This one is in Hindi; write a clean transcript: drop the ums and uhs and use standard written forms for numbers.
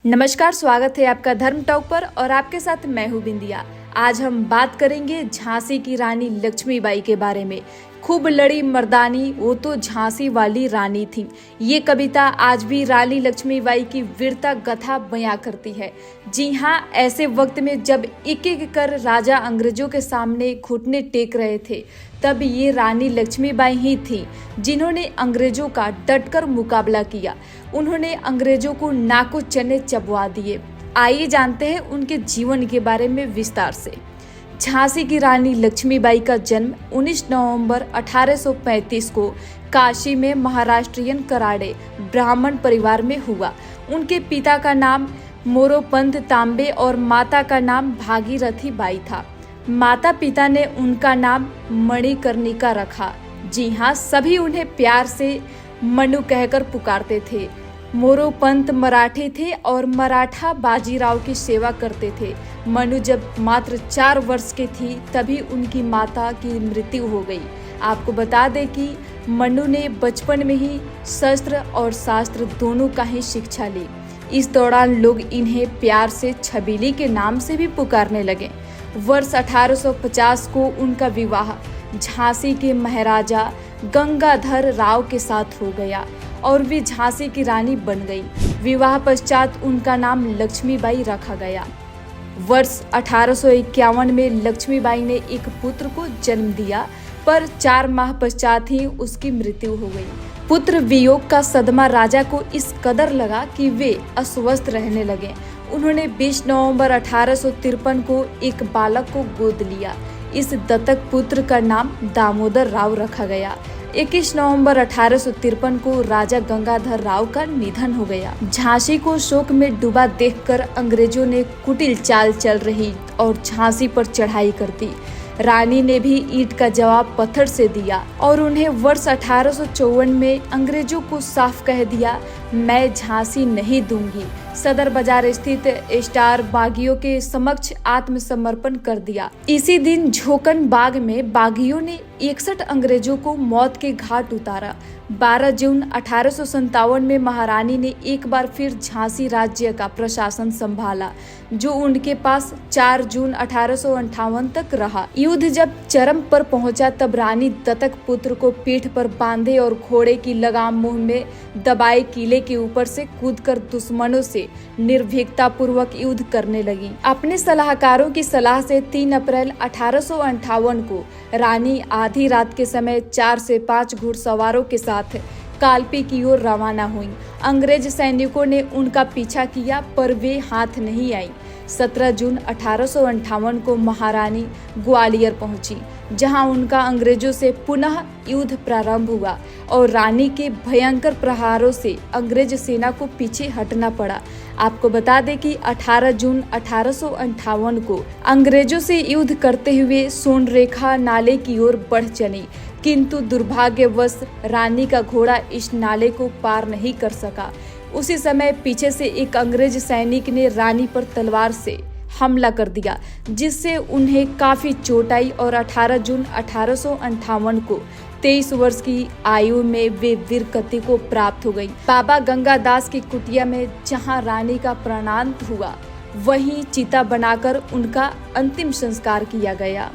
नमस्कार, स्वागत है आपका धर्म टॉक पर और आपके साथ मैं हूँ बिंदिया। आज हम बात करेंगे झांसी की रानी लक्ष्मीबाई के बारे में। खूब लड़ी मर्दानी, वो तो झांसी वाली रानी थी। ये कविता आज भी रानी लक्ष्मीबाई की वीरता गाथा बयां करती है। जी हाँ, ऐसे वक्त में जब एक एक कर राजा अंग्रेजों के सामने घुटने टेक रहे थे, तब ये रानी लक्ष्मीबाई ही थी जिन्होंने अंग्रेजों का डटकर मुकाबला किया। उन्होंने अंग्रेजों को नाको चने चबवा दिए। आइए जानते हैं उनके जीवन के बारे में विस्तार से। झांसी की रानी लक्ष्मीबाई का जन्म 19 नवंबर 1835 को काशी में महाराष्ट्रियन कराड़े ब्राह्मण परिवार में हुआ। उनके पिता का नाम मोरोपंत तांबे और माता का नाम भागीरथी बाई था। माता पिता ने उनका नाम मणिकर्णिका रखा। जी हाँ, सभी उन्हें प्यार से मनु कहकर पुकारते थे। मोरोपंत मराठी थे और मराठा बाजीराव की सेवा करते थे। मनु जब मात्र 4 वर्ष की थी तभी उनकी माता की मृत्यु हो गई। आपको बता दें कि मनु ने बचपन में ही शस्त्र और शास्त्र दोनों का ही शिक्षा ली। इस दौरान लोग इन्हें प्यार से छबीली के नाम से भी पुकारने लगे। वर्ष 1850 को उनका विवाह झांसी के महाराजा गंगाधर राव के साथ हो गया और वे झांसी की रानी बन गई। विवाह पश्चात उनका नाम लक्ष्मीबाई रखा गया। वर्ष 1851 में लक्ष्मीबाई ने एक पुत्र को जन्म दिया, पर 4 माह पश्चात ही उसकी मृत्यु हो गई। पुत्र वियोग का सदमा राजा को इस कदर लगा कि वे अस्वस्थ रहने लगे। उन्होंने 20 नवंबर 1853 को एक बालक को गोद लिया। इस दत्तक पुत्र का नाम दामोदर राव रखा गया। 21 नवंबर 1853 को राजा गंगाधर राव का निधन हो गया। झांसी को शोक में डूबा देखकर अंग्रेजों ने कुटिल चाल चल रही और झांसी पर चढ़ाई कर दी। रानी ने भी ईंट का जवाब पत्थर से दिया और उन्हें वर्ष 1854 में अंग्रेजों को साफ कह दिया, मैं झांसी नहीं दूंगी। सदर बाजार स्थित स्टार बागियों के समक्ष आत्मसमर्पण कर दिया। इसी दिन झोकन बाग में बागियों ने 61 अंग्रेजों को मौत के घाट उतारा। 12 जून 1857 में महारानी ने एक बार फिर झांसी राज्य का प्रशासन संभाला, जो उनके पास 4 जून 1858 तक रहा। युद्ध जब चरम पर पहुंचा तब रानी दत्तक पुत्र को पीठ पर बांधे और घोड़े की लगाम मुंह में दबाए किले के ऊपर से कूदकर दुश्मनों से निर्भीकता पूर्वक युद्ध करने लगी। अपने सलाहकारों की सलाह से 3 अप्रैल 1858 को रानी आधी रात के समय 4 से 5 घुड़सवारों के साथ कालपी की ओर रवाना हुई। अंग्रेज सैनिकों ने उनका पीछा किया पर वे हाथ नहीं आई। 17 जून 1858 को महारानी ग्वालियर पहुंची, जहां उनका अंग्रेजों से पुनः युद्ध प्रारंभ हुआ और रानी के भयंकर प्रहारों से अंग्रेज सेना को पीछे हटना पड़ा। आपको बता दें कि 18 जून 1858 को अंग्रेजों से युद्ध करते हुए सोनरेखा नाले की ओर बढ़ चली, किंतु दुर्भाग्यवश रानी का घोड़ा इस नाले को पार नहीं कर सका। उसी समय पीछे से एक अंग्रेज सैनिक ने रानी पर तलवार से हमला कर दिया, जिससे उन्हें काफी चोट आई और 18 जून 1858 को 23 वर्ष की आयु में वे वीरगति को प्राप्त हो गई। बाबा गंगादास की कुटिया में जहां रानी का प्राणांत हुआ, वहीं चिता बनाकर उनका अंतिम संस्कार किया गया।